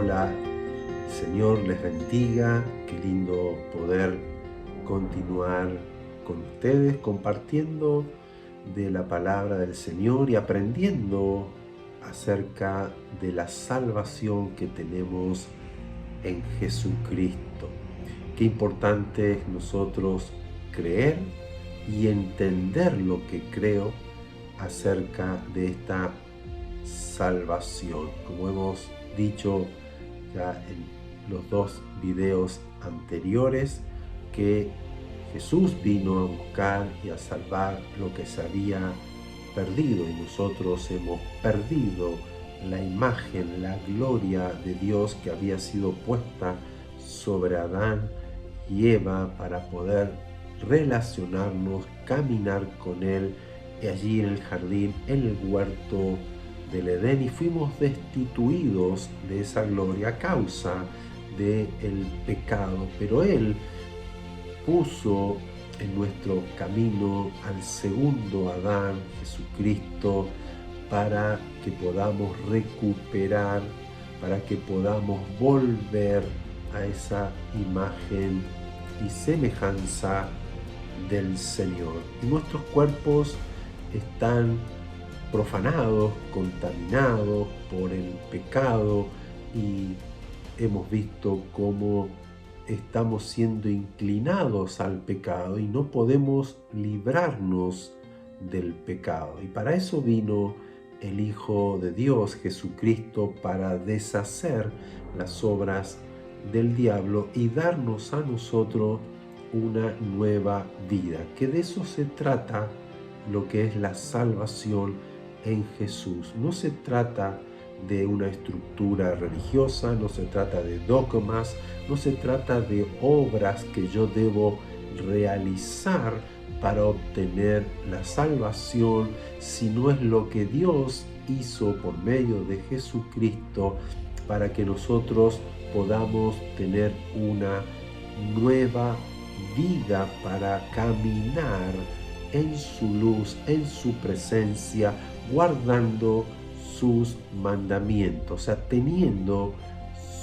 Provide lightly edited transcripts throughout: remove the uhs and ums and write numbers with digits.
Hola, el Señor les bendiga. Qué lindo poder continuar con ustedes compartiendo de la palabra del Señor y aprendiendo acerca de la salvación que tenemos en Jesucristo. Qué importante es nosotros creer y entender lo que creo acerca de esta salvación. Como hemos dicho ya en los dos videos anteriores, que Jesús vino a buscar y a salvar lo que se había perdido, y nosotros hemos perdido la imagen, la gloria de Dios que había sido puesta sobre Adán y Eva para poder relacionarnos, caminar con Él allí en el jardín, en el huerto del Edén, y fuimos destituidos de esa gloria a causa del pecado. Pero Él puso en nuestro camino al segundo Adán, Jesucristo, para que podamos recuperar, para que podamos volver a esa imagen y semejanza del Señor. Y nuestros cuerpos están profanados, contaminados por el pecado, y hemos visto cómo estamos siendo inclinados al pecado y no podemos librarnos del pecado. Y para eso vino el Hijo de Dios, Jesucristo, para deshacer las obras del diablo y darnos a nosotros una nueva vida. Que de eso se trata lo que es la salvación en Jesús. No se trata de una estructura religiosa, no se trata de dogmas, no se trata de obras que yo debo realizar para obtener la salvación, sino es lo que Dios hizo por medio de Jesucristo para que nosotros podamos tener una nueva vida, para caminar en su luz, en su presencia, guardando sus mandamientos, o sea, teniendo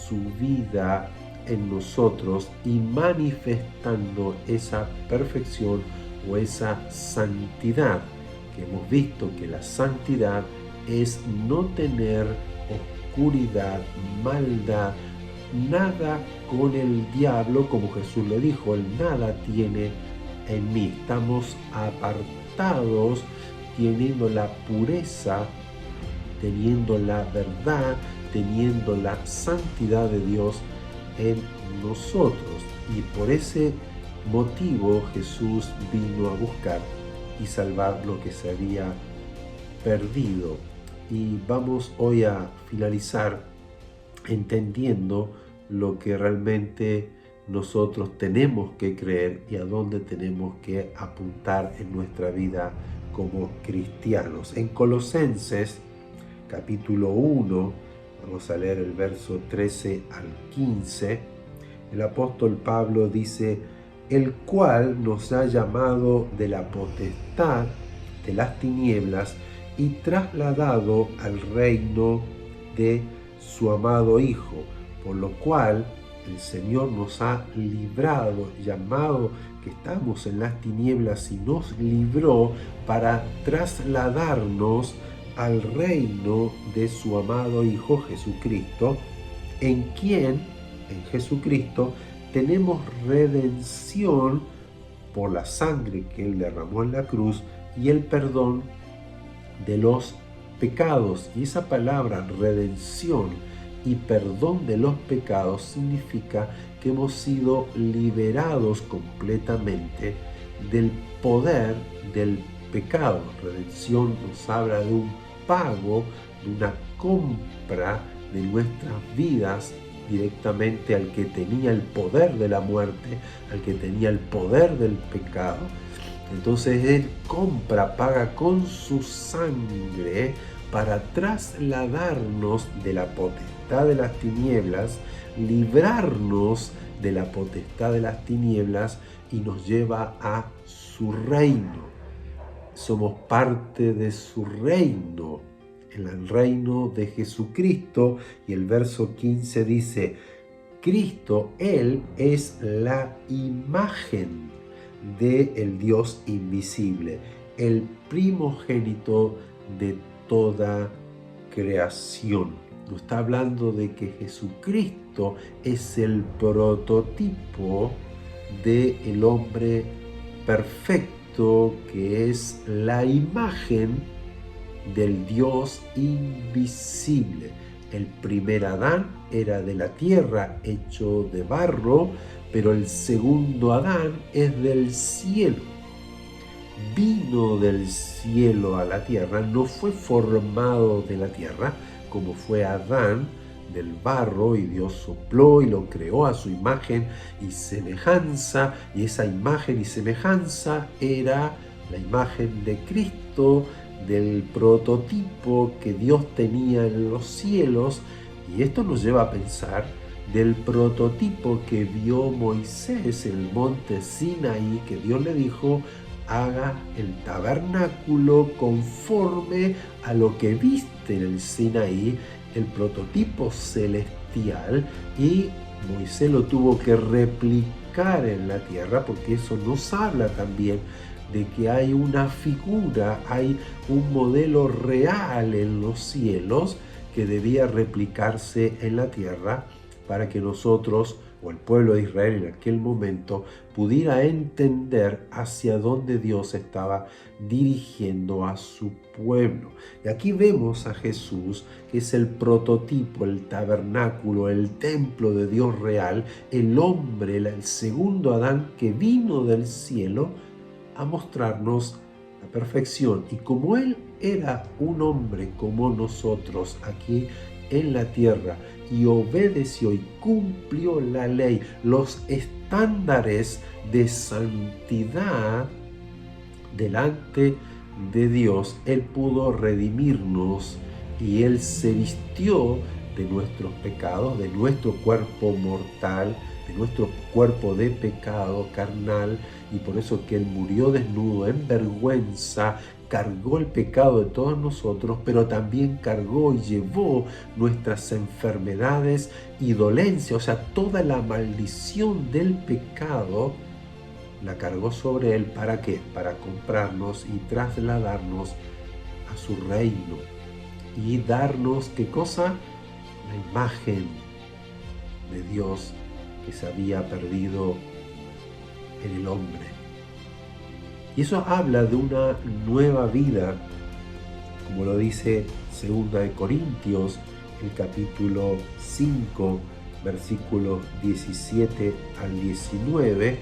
su vida en nosotros y manifestando esa perfección o esa santidad, que hemos visto que la santidad es no tener oscuridad, maldad, nada con el diablo, como Jesús le dijo, él nada tiene en mí. Estamos apartados, teniendo la pureza, teniendo la verdad, teniendo la santidad de Dios en nosotros. Y por ese motivo Jesús vino a buscar y salvar lo que se había perdido. Y vamos hoy a finalizar entendiendo lo que realmente nosotros tenemos que creer y a dónde tenemos que apuntar en nuestra vida como cristianos. En Colosenses capítulo 1, vamos a leer el verso 13 al 15, el apóstol Pablo dice: el cual nos ha llamado de la potestad de las tinieblas y trasladado al reino de su amado Hijo, por lo cual el Señor nos ha librado, llamado que estamos en las tinieblas, y nos libró para trasladarnos al reino de su amado Hijo Jesucristo, en quien, en Jesucristo, tenemos redención por la sangre que Él derramó en la cruz y el perdón de los pecados. Y esa palabra redención y perdón de los pecados significa que hemos sido liberados completamente del poder del pecado. Redención nos habla de un pago, de una compra de nuestras vidas directamente al que tenía el poder de la muerte, al que tenía el poder del pecado. Entonces Él compra, paga con su sangre para trasladarnos de la potestad de las tinieblas, librarnos de la potestad de las tinieblas y nos lleva a su reino. Somos parte de su reino. en el reino de Jesucristo. Y el verso 15 dice, Cristo, Él es la imagen del Dios invisible, el primogénito de toda creación. Nos está hablando de que Jesucristo es el prototipo del hombre perfecto, que es la imagen del Dios invisible. El primer Adán era de la tierra, hecho de barro, pero el segundo Adán es del cielo. Vino del cielo a la tierra, no fue formado de la tierra, como fue Adán del barro, y Dios sopló y lo creó a su imagen y semejanza, y esa imagen y semejanza era la imagen de Cristo, del prototipo que Dios tenía en los cielos. Y esto nos lleva a pensar del prototipo que vio Moisés en el monte Sinaí, que Dios le dijo, haga el tabernáculo conforme a lo que viste en el Sinaí, el prototipo celestial, y Moisés lo tuvo que replicar en la tierra, porque eso nos habla también de que hay una figura, hay un modelo real en los cielos que debía replicarse en la tierra para que nosotros, o el pueblo de Israel en aquel momento, pudiera entender hacia dónde Dios estaba dirigiendo a su pueblo. Y aquí vemos a Jesús, que es el prototipo, el tabernáculo, el templo de Dios real, el hombre, el segundo Adán que vino del cielo a mostrarnos la perfección. Y como Él era un hombre como nosotros aquí en la tierra, y obedeció y cumplió la ley, los estándares de santidad delante de Dios, Él pudo redimirnos, y Él se vistió de nuestros pecados, de nuestro cuerpo mortal, de nuestro cuerpo de pecado carnal, y por eso que Él murió desnudo, en vergüenza, cargó el pecado de todos nosotros, pero también cargó y llevó nuestras enfermedades y dolencias, o sea, toda la maldición del pecado la cargó sobre Él. ¿Para qué? Para comprarnos y trasladarnos a su reino y darnos, ¿qué cosa? La imagen de Dios que se había perdido en el hombre. Y eso habla de una nueva vida, como lo dice 2 Corintios, el capítulo 5, versículos 17 al 19.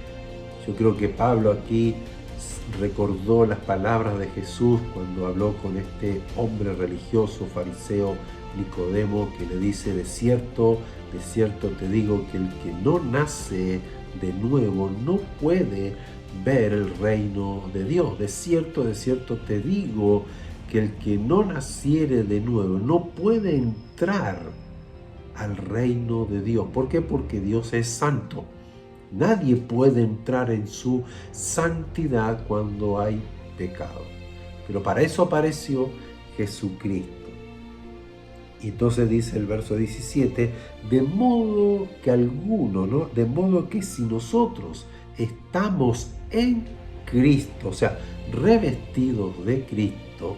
Yo creo que Pablo aquí recordó las palabras de Jesús cuando habló con este hombre religioso, fariseo, Nicodemo, que le dice, de cierto te digo que el que no nace de nuevo no puede ver el reino de Dios. De cierto te digo que el que no naciere de nuevo no puede entrar al reino de Dios. ¿Por qué? Porque Dios es santo. Nadie puede entrar en su santidad cuando hay pecado. Pero para eso apareció Jesucristo. Y entonces dice el verso 17, de modo que alguno, ¿no? De modo que si nosotros estamos en Cristo, o sea, revestidos de Cristo,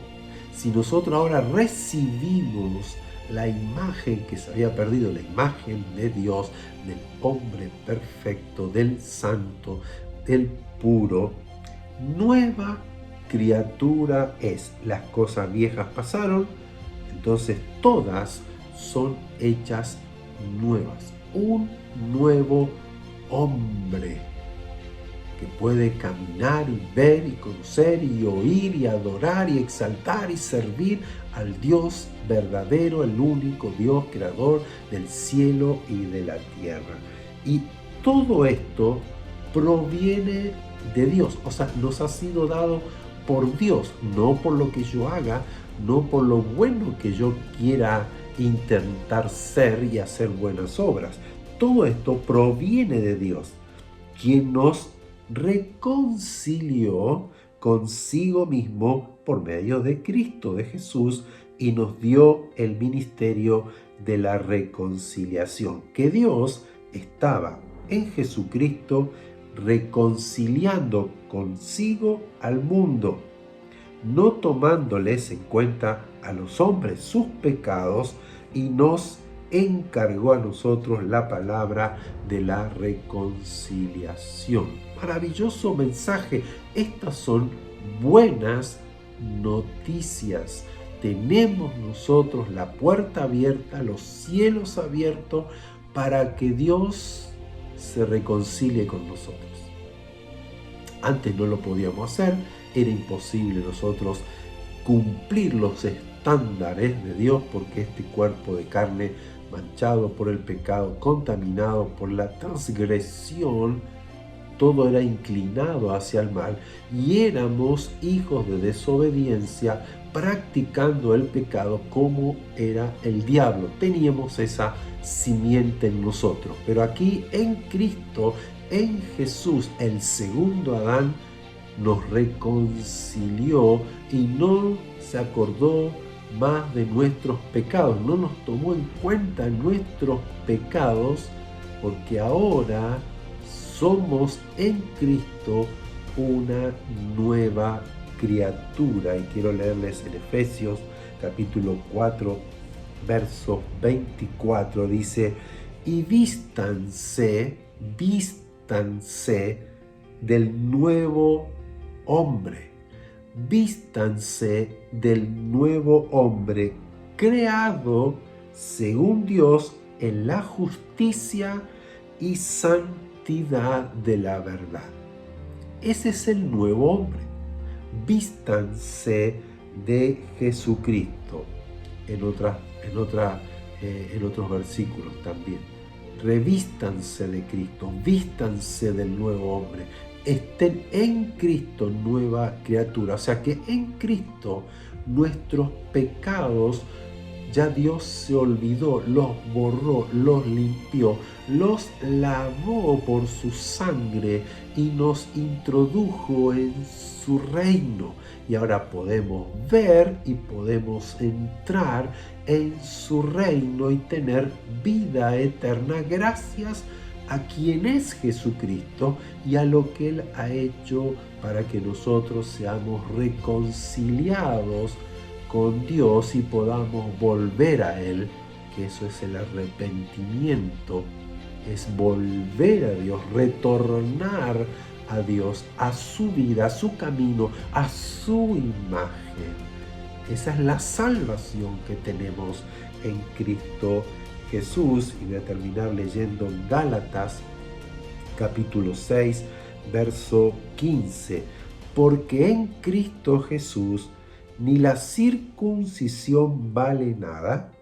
si nosotros ahora recibimos la imagen que se había perdido, la imagen de Dios, del hombre perfecto, del santo, del puro, nueva criatura es. Las cosas viejas pasaron, entonces todas son hechas nuevas. Un nuevo hombre que puede caminar y ver y conocer y oír y adorar y exaltar y servir al Dios verdadero, el único Dios creador del cielo y de la tierra. Y todo esto proviene de Dios, o sea, nos ha sido dado por Dios, no por lo que yo haga, no por lo bueno que yo quiera intentar ser y hacer buenas obras. Todo esto proviene de Dios, quien nos reconcilió consigo mismo por medio de Cristo, de Jesús, y nos dio el ministerio de la reconciliación, que Dios estaba en Jesucristo reconciliando consigo al mundo, no tomándoles en cuenta a los hombres sus pecados, y nos encargó a nosotros la palabra de la reconciliación. Maravilloso mensaje. Estas son buenas noticias. Tenemos nosotros la puerta abierta, los cielos abiertos, para que Dios se reconcilie con nosotros. Antes no lo podíamos hacer, era imposible nosotros cumplir los estándares de Dios, porque este cuerpo de carne manchado por el pecado, contaminado por la transgresión, todo era inclinado hacia el mal y éramos hijos de desobediencia, practicando el pecado como era el diablo. Teníamos esa simiente en nosotros, pero aquí en Cristo, en Jesús, el segundo Adán, nos reconcilió y no se acordó más de nuestros pecados, no nos tomó en cuenta nuestros pecados, porque ahora somos en Cristo una nueva criatura. Y quiero leerles en Efesios capítulo 4, verso 24, dice: y vístanse del nuevo hombre, vístanse del nuevo hombre, creado según Dios en la justicia y santidad de la verdad. Ese es el nuevo hombre. Vístanse de Jesucristo. En otros versículos también. Revístanse de Cristo, vístanse del nuevo hombre. Estén en Cristo, nueva criatura. O sea que en Cristo nuestros pecados ya Dios se olvidó, los borró, los limpió, los lavó por su sangre y nos introdujo en su reino. Y ahora podemos ver y podemos entrar en su reino y tener vida eterna gracias a quien es Jesucristo y a lo que Él ha hecho para que nosotros seamos reconciliados con Dios y podamos volver a Él, que eso es el arrepentimiento, es volver a Dios, retornar a Dios, a su vida, a su camino, a su imagen. Esa es la salvación que tenemos en Cristo Jesús. Y voy a terminar leyendo Gálatas capítulo 6, verso 15. Porque en Cristo Jesús ni la circuncisión vale nada,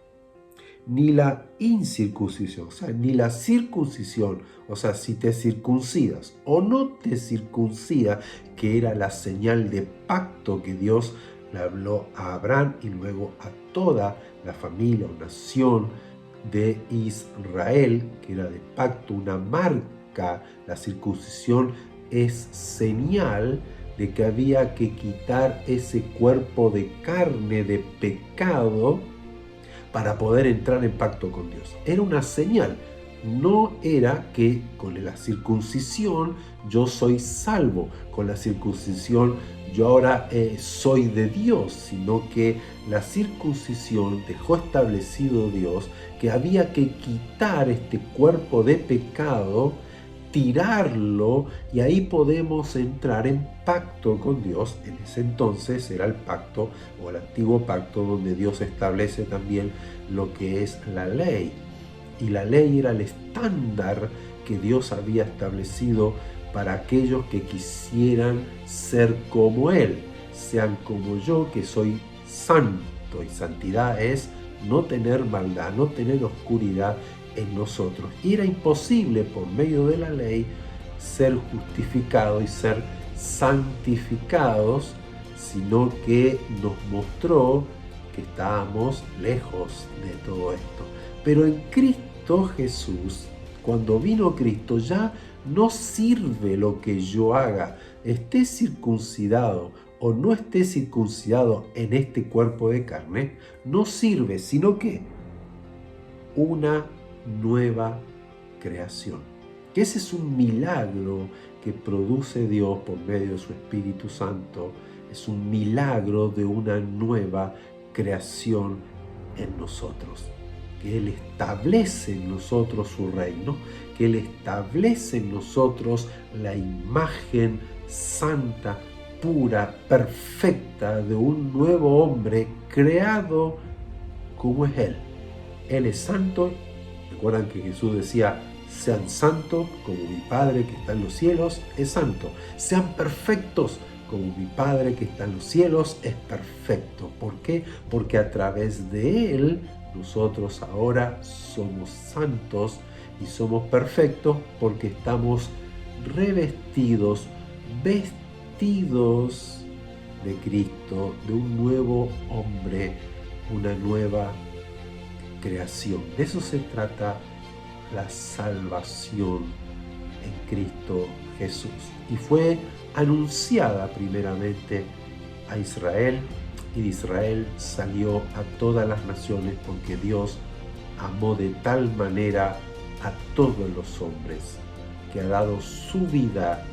ni la incircuncisión, o sea, ni la circuncisión, o sea, si te circuncidas o no te circuncidas, que era la señal de pacto que Dios le habló a Abraham y luego a toda la familia o nación de Israel, que era de pacto, una marca. La circuncisión es señal de que había que quitar ese cuerpo de carne de pecado para poder entrar en pacto con Dios. Era una señal. No era que con la circuncisión yo soy salvo, con la circuncisión yo ahora soy de Dios, sino que la circuncisión dejó establecido Dios que había que quitar este cuerpo de pecado, tirarlo, y ahí podemos entrar en pacto con Dios. En ese entonces era el pacto o el antiguo pacto, donde Dios establece también lo que es la ley. Y la ley era el estándar que Dios había establecido para aquellos que quisieran ser como Él. Sean como yo, que soy santo. Y santidad es no tener maldad, no tener oscuridad en nosotros. Y era imposible por medio de la ley ser justificados y ser santificados, sino que nos mostró que estábamos lejos de todo esto. Pero en Cristo Jesús, cuando vino Cristo, ya no sirve lo que yo haga, esté circuncidado o no esté circuncidado en este cuerpo de carne, no sirve, sino que una nueva creación. Que ese es un milagro que produce Dios por medio de su Espíritu Santo. Es un milagro de una nueva creación en nosotros. Que Él establece en nosotros su reino, que Él establece en nosotros la imagen santa, pura, perfecta de un nuevo hombre creado como es Él. Él es santo. Recuerdan que Jesús decía: sean santos como mi Padre que está en los cielos es santo. Sean perfectos como mi Padre que está en los cielos es perfecto. ¿Por qué? Porque a través de Él nosotros ahora somos santos y somos perfectos porque estamos revestidos, vestidos de Cristo, de un nuevo hombre, una nueva creación. De eso se trata la salvación en Cristo Jesús. Y fue anunciada primeramente a Israel, y de Israel salió a todas las naciones, porque Dios amó de tal manera a todos los hombres, que ha dado su vida,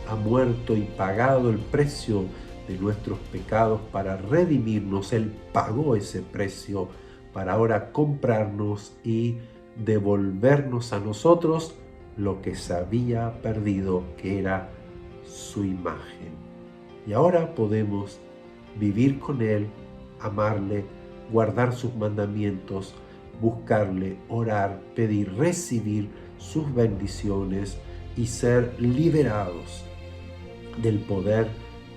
ha muerto y pagado el precio de nuestros pecados para redimirnos. Él pagó ese precio para ahora comprarnos y devolvernos a nosotros lo que se había perdido, que era su imagen. Y ahora podemos vivir con Él, amarle, guardar sus mandamientos, buscarle, orar, pedir, recibir sus bendiciones y ser liberados del poder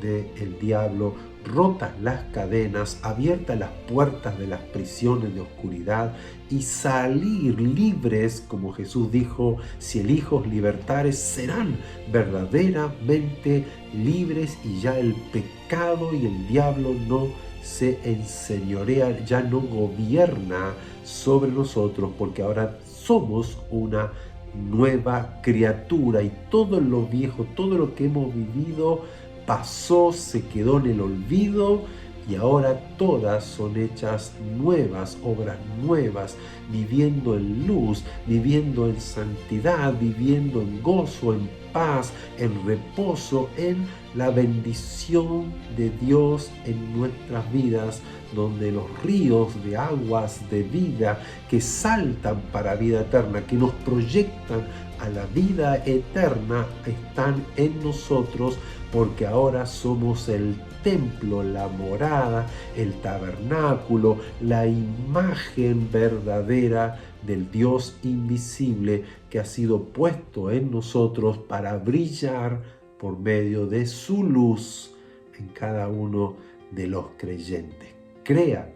del diablo, rotas las cadenas, abiertas las puertas de las prisiones de oscuridad y salir libres, como Jesús dijo: si el Hijo os libertare, serán verdaderamente libres, y ya el pecado y el diablo no se enseñorea, ya no gobierna sobre nosotros, porque ahora somos una nueva criatura y todo lo viejo, todo lo que hemos vivido pasó, se quedó en el olvido, y ahora todas son hechas nuevas, obras nuevas, viviendo en luz, viviendo en santidad, viviendo en gozo, en paz, en reposo, en la bendición de Dios en nuestras vidas, donde los ríos de aguas de vida que saltan para vida eterna, que nos proyectan a la vida eterna, están en nosotros, porque ahora somos el templo, la morada, el tabernáculo, la imagen verdadera del Dios invisible que ha sido puesto en nosotros para brillar por medio de su luz en cada uno de los creyentes. Crea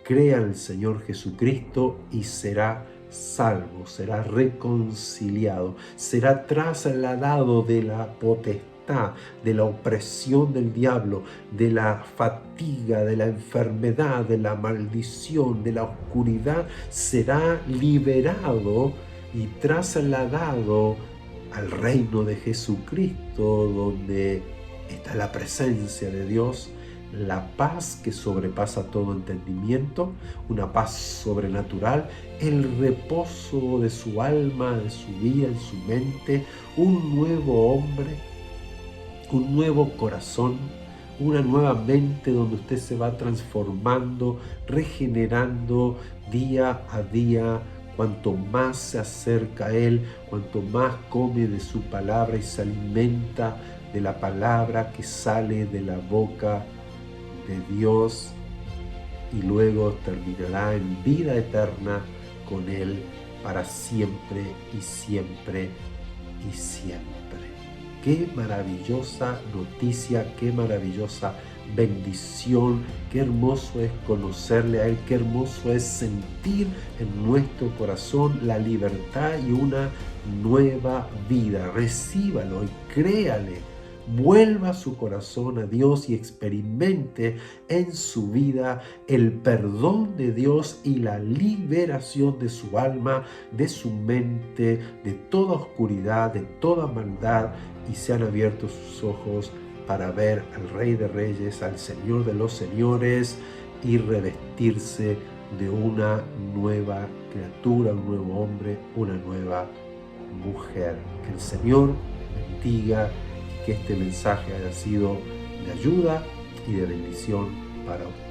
en el Señor Jesucristo y será salvo, será reconciliado, será trasladado de la potestad, de la opresión del diablo, de la fatiga, de la enfermedad, de la maldición, de la oscuridad. Será liberado y trasladado al reino de Jesucristo, donde está la presencia de Dios, la paz que sobrepasa todo entendimiento, una paz sobrenatural, el reposo de su alma, de su vida, en su mente, un nuevo hombre, un nuevo corazón, una nueva mente donde usted se va transformando, regenerando día a día. Cuanto más se acerca a Él, cuanto más come de su palabra y se alimenta de la palabra que sale de la boca de Dios, y luego terminará en vida eterna con Él para siempre y siempre y siempre. Qué maravillosa noticia, qué maravillosa bendición, qué hermoso es conocerle a Él, qué hermoso es sentir en nuestro corazón la libertad y una nueva vida. Recíbalo y créale. Vuelva su corazón a Dios y experimente en su vida el perdón de Dios y la liberación de su alma, de su mente, de toda oscuridad, de toda maldad, y sean abiertos sus ojos para ver al Rey de Reyes, al Señor de los Señores y revestirse de una nueva criatura, un nuevo hombre, una nueva mujer. Que el Señor bendiga y que este mensaje haya sido de ayuda y de bendición para usted.